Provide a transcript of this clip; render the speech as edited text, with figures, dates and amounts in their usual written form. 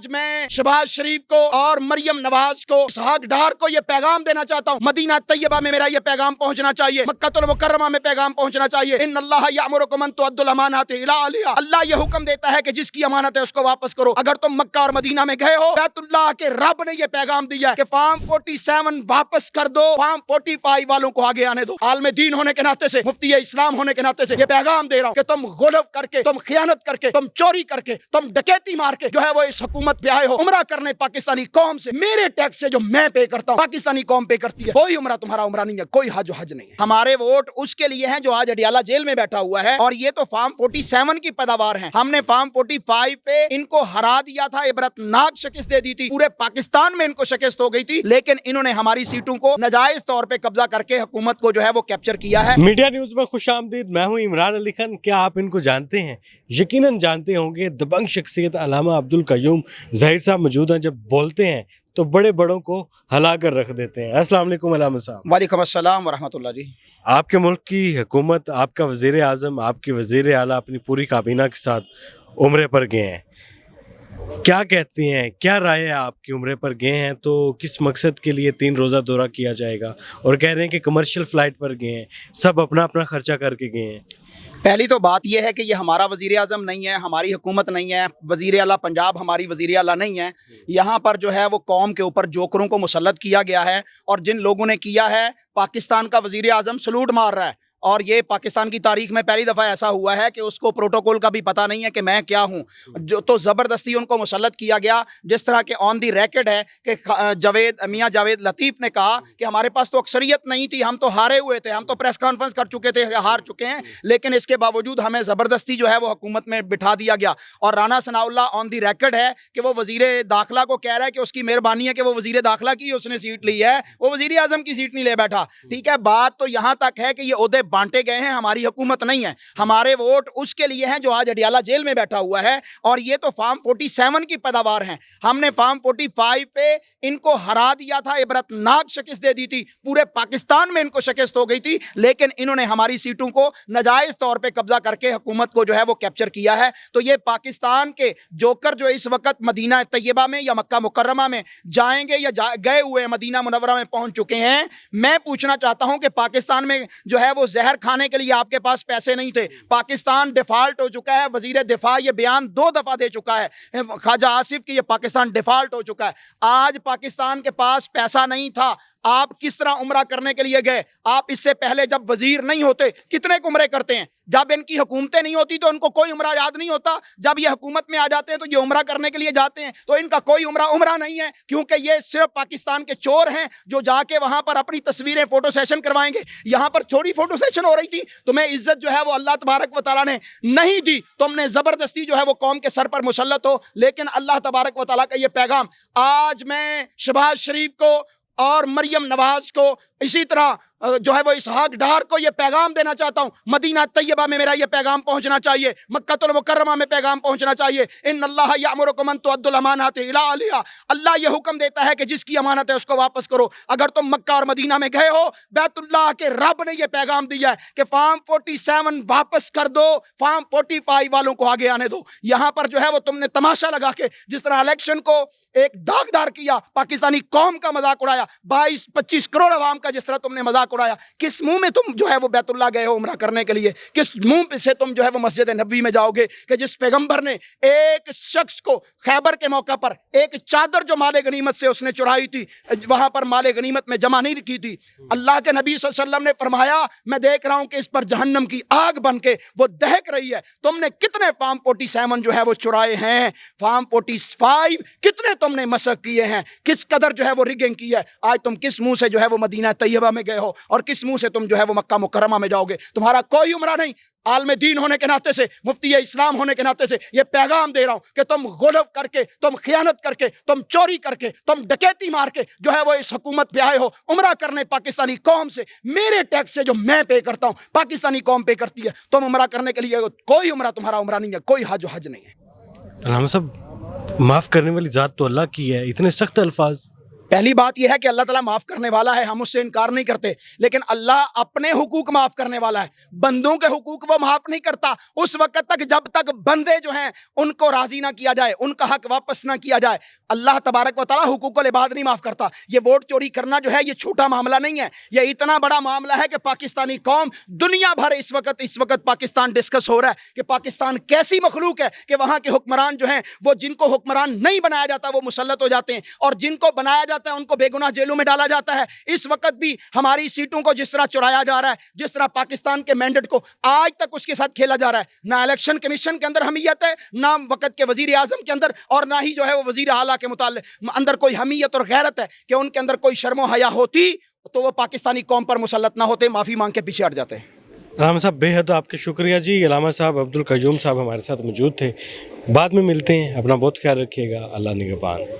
میں شہباز شریف کو اور مریم نواز کو، اسحاق ڈار کو یہ پیغام دینا چاہتا ہوں، مدینہ طیبہ میں میرا یہ پیغام پہنچنا چاہیے، مکہ المکرمہ میں پیغام پہنچنا چاہیے، ان اللہ یأمرکم ان تؤدوا الامانات الی اہلھا، اللہ یہ حکم دیتا ہے کہ جس کی امانت ہے اس کو واپس کرو۔ اگر تم مکہ اور مدینہ میں گئے ہو، بیت اللہ کے رب نے یہ پیغام دیا ہے کہ فارم 47 واپس کر دو، فارم 45 والوں کو آگے آنے دو۔ عالم دین ہونے کے ناطے سے، مفتی اسلام ہونے کے ناطے سے یہ پیغام دے رہا ہوں کہ تم غلو کر کے، تم خیانت کر کے، تم چوری کر کے، تم ڈکیتی مار کے جو ہے وہ اس حکومت پہ آئے ہو عمرہ کرنے پاکستانی قوم سے، میرے ٹیکس سے جو میں پے کرتا ہوں پاکستانی قوم پے کرتی ہے، کوئی عمرہ تمہارا عمرہ نہیں ہے، کوئی حج حج نہیں ہے۔ ہمارے ووٹ اس کے لیے ہیں جو آج اڈیالہ جیل میں بیٹھا ہوا ہے، اور یہ تو فارم 47 کی پیداوار ہیں۔ ہم نے فارم 45 پہ ان کو ہرا دیا تھا، عبرتناک شکست دے دی تھی، پورے پاکستان میں ان کو شکست ہو گئی تھی، لیکن انہوں نے ہماری سیٹوں کو ناجائز طور پہ قبضہ کر کے حکومت کو جو ہے وہ کیپچر کیا ہے۔ میڈیا نیوز میں خوش آمدید، میں ہوں عمران علی خان۔ کیا آپ ان کو جانتے ہیں؟ یقیناً جانتے ہوں گے، دبنگ شخصیت علامہ عبدالقیوم ظاہر صاحب موجود ہیں، جب بولتے ہیں تو بڑے بڑوں کو ہلا کر رکھ دیتے ہیں۔ السلام علیکم علامہ صاحب۔ وعلیکم السلام ورحمۃ اللہ جی۔ آپ کے ملک کی حکومت، آپ کا وزیر اعظم، آپ کے وزیر اعلیٰ اپنی پوری کابینہ کے ساتھ عمرے پر گئے ہیں، کیا کہتے ہیں، کیا رائے ہے آپ کی؟ عمرے پر گئے ہیں تو کس مقصد کے لیے 3 روزہ دورہ کیا جائے گا، اور کہہ رہے ہیں کہ کمرشل فلائٹ پر گئے ہیں، سب اپنا اپنا خرچہ کر کے گئے ہیں۔ پہلی تو بات یہ ہے کہ یہ ہمارا وزیر اعظم نہیں ہے، ہماری حکومت نہیں ہے، وزیر اعلیٰ پنجاب ہماری وزیر اعلیٰ نہیں ہے۔ یہاں پر جو ہے وہ قوم کے اوپر جوکروں کو مسلط کیا گیا ہے، اور جن لوگوں نے کیا ہے، پاکستان کا وزیر اعظم سلوٹ مار رہا ہے، اور یہ پاکستان کی تاریخ میں پہلی دفعہ ایسا ہوا ہے کہ اس کو پروٹوکول کا بھی پتہ نہیں ہے کہ میں کیا ہوں، جو تو زبردستی ان کو مسلط کیا گیا۔ جس طرح کے آن دی ریکڈ ہے کہ میاں جاوید لطیف نے کہا کہ ہمارے پاس تو اکثریت نہیں تھی، ہم تو ہارے ہوئے تھے، ہم تو پریس کانفرنس کر چکے تھے، ہار چکے ہیں، لیکن اس کے باوجود ہمیں زبردستی جو ہے وہ حکومت میں بٹھا دیا گیا۔ اور رانا ثناء اللہ آن دی ریکڈ ہے کہ وہ وزیر داخلہ کو کہہ رہا ہے کہ اس کی مہربانی ہے کہ وہ وزیر داخلہ کی اس نے سیٹ لی ہے، وہ وزیر اعظم کی سیٹ نہیں لے بیٹھا۔ ٹھیک ہے، بات تو یہاں تک ہے کہ یہ عہدے بانٹے گئے ہیں، ہماری حکومت نہیں ہے۔ ہمارے ووٹ اس کے لیے ہیں جو آج اڈیالہ جیل میں بیٹھا ہوا ہے، اور یہ تو فارم 47 کی پیداوار ہیں۔ ہم نے فارم 45 پہ ان کو ہرا دیا تھا، عبرتناک شکست دے دی تھی، پورے پاکستان میں ان کو شکست ہو گئی تھی، لیکن انہوں نے ہماری سیٹوں کو ناجائز طور پہ قبضہ کر کے حکومت کو جو ہے وہ کیپچر کیا ہے۔ تو یہ پاکستان کے جوکر جو اس وقت مدینہ طیبہ میں یا مکہ مکرمہ میں جائیں گے یا گئے ہوئے مدینہ منورہ میں پہنچ چکے ہیں، میں پوچھنا چاہتا ہوں کہ پاکستان میں جو ہے وہ زہر کھانے کے لیے آپ کے پاس پیسے نہیں تھے، پاکستان ڈیفالٹ ہو چکا ہے۔ وزیر دفاع یہ بیان 2 دفعہ دے چکا ہے، خواجہ آصف کی، یہ پاکستان ڈیفالٹ ہو چکا ہے۔ آج پاکستان کے پاس پیسہ نہیں تھا، آپ کس طرح عمرہ کرنے کے لیے گئے؟ آپ اس سے پہلے جب وزیر نہیں ہوتے کتنے عمرے کرتے ہیں؟ جب ان کی حکومتیں نہیں ہوتی تو ان کو کوئی عمرہ یاد نہیں ہوتا، جب یہ حکومت میں آ جاتے ہیں تو یہ عمرہ کرنے کے لیے جاتے ہیں، تو ان کا کوئی عمرہ نہیں ہے، کیونکہ یہ صرف پاکستان کے چور ہیں جو جا کے وہاں پر اپنی تصویریں فوٹو سیشن کروائیں گے۔ یہاں پر چھوٹی فوٹو سیشن ہو رہی تھی، تمہیں عزت جو ہے وہ اللہ تبارک و تعالیٰ نے نہیں دی، تم نے زبردستی جو ہے وہ قوم کے سر پر مسلط ہو۔ لیکن اللہ تبارک و تعالیٰ کا یہ پیغام آج میں شہباز شریف کو اور مریم نواز کو، اسی طرح جو ہے وہ اسحاق ڈار کو یہ پیغام دینا چاہتا ہوں، مدینہ طیبہ میں میرا یہ پیغام پہنچنا چاہیے، مکہ المکرمہ میں پیغام پہنچنا چاہیے، ان اللہ یأمرکم ان تؤدوا الامانات الی اہلھا، اللہ یہ حکم دیتا ہے کہ جس کی امانت ہے اس کو واپس کرو۔ اگر تم مکہ اور مدینہ میں گئے ہو، بیت اللہ کے رب نے یہ پیغام دیا ہے کہ فارم 47 واپس کر دو، فارم 45 والوں کو آگے آنے دو۔ یہاں پر جو ہے وہ تم نے تماشا لگا کے جس طرح الیکشن کو ایک داغدار کیا، پاکستانی قوم کا مذاق اڑایا، 22-25 کروڑ عوام کا جس طرح تم نے مذاق اڑایا، کس منہ میں تم جو ہے وہ بیت اللہ گئے ہو عمرہ کرنے کے لیے؟ کس منہ سے تم جو ہے وہ مسجد نبوی میں جاؤ گے کہ جس پیغمبر نے ایک شخص کو خیبر کے موقع پر ایک چادر جو مال غنیمت سے اس نے چرائی تھی، وہاں پر مال غنیمت میں جمع نہیں کی تھی، اللہ کے نبی صلی اللہ علیہ وسلم نے فرمایا میں دیکھ رہا ہوں کہ اس پر جہنم کی آگ بن کے وہ دہک رہی ہے۔ تم نے کتنے فارم 47 جو ہے وہ چرائے ہیں؟ فارم 45 کتنے تم نے مسخ کیے ہیں؟ کس قدر جو ہے وہ ریگنگ کی ہے؟ آج تم کس منہ سے جو ہے وہ مدینہ طیبہ میں گئے ہو اور کس منہ سے تم جو ہے وہ مکہ مکرمہ میں جاؤ گے؟ تمہارا کوئی عمرہ نہیں۔ عالم دین ہونے کے ناطے سے، مفتی اسلام ہونے کے ناطے سے یہ پیغام دے رہا ہوں کہ تم غلو کر کے، تم خیانت کر کے، تم چوری کر کے، تم ڈکیتی مار کے جو ہے وہ اس حکومت پہ آئے ہو عمرہ کرنے پاکستانی قوم سے، میرے ٹیکس سے جو میں پے کرتا ہوں پاکستانی قوم پے کرتی ہے، تم عمرہ کرنے کے لیے کوئی عمرہ تمہارا عمرہ نہیں ہے، کوئی حج نہیں ہے۔ علامہ صاحب، معاف کرنے والی ذات تو اللہ کی ہے، اتنے سخت الفاظ؟ پہلی بات یہ ہے کہ اللہ تعالیٰ معاف کرنے والا ہے، ہم اس سے انکار نہیں کرتے، لیکن اللہ اپنے حقوق معاف کرنے والا ہے، بندوں کے حقوق وہ معاف نہیں کرتا اس وقت تک جب تک بندے جو ہیں ان کو راضی نہ کیا جائے، ان کا حق واپس نہ کیا جائے۔ اللہ تبارک و تعالیٰ حقوق العباد نہیں معاف کرتا۔ یہ ووٹ چوری کرنا جو ہے یہ چھوٹا معاملہ نہیں ہے، یہ اتنا بڑا معاملہ ہے کہ پاکستانی قوم دنیا بھر اس وقت پاکستان ڈسکس ہو رہا ہے کہ پاکستان کیسی مخلوق ہے کہ وہاں کے حکمران جو ہیں وہ جن کو حکمران نہیں بنایا جاتا وہ مسلط ہو جاتے ہیں، اور جن کو بنایا جاتا ہے ان کو بے گناہ جیلوں میں ڈالا جاتا ہے۔ اس وقت بھی ہماری سیٹوں کو جس طرح چرایا جا رہا ہے، جس طرح پاکستان کے مینڈیٹ کو آج تک اس کے ساتھ کھیلا جا رہا ہے، نہ الیکشن کمیشن کے اندر حمیت ہے، نہ وقت کے وزیر اعظم کے اندر، اور نہ ہی جو ہے وہ وزیر اعلیٰ کے متعلق اندر کوئی حمیت اور غیرت ہے کہ ان کے اندر کوئی شرم و حیا ہوتی تو وہ پاکستانی قوم پر مسلط نہ ہوتے، معافی مانگ کے پیچھے ہٹ جاتے۔ علامہ صاحب بے حد آپ کا شکریہ جی۔ علامہ صاحب عبدالقیوم صاحب ہمارے ساتھ موجود تھے۔ بعد میں ملتے ہیں، اپنا بہت خیال رکھیے گا، اللہ نگہبان۔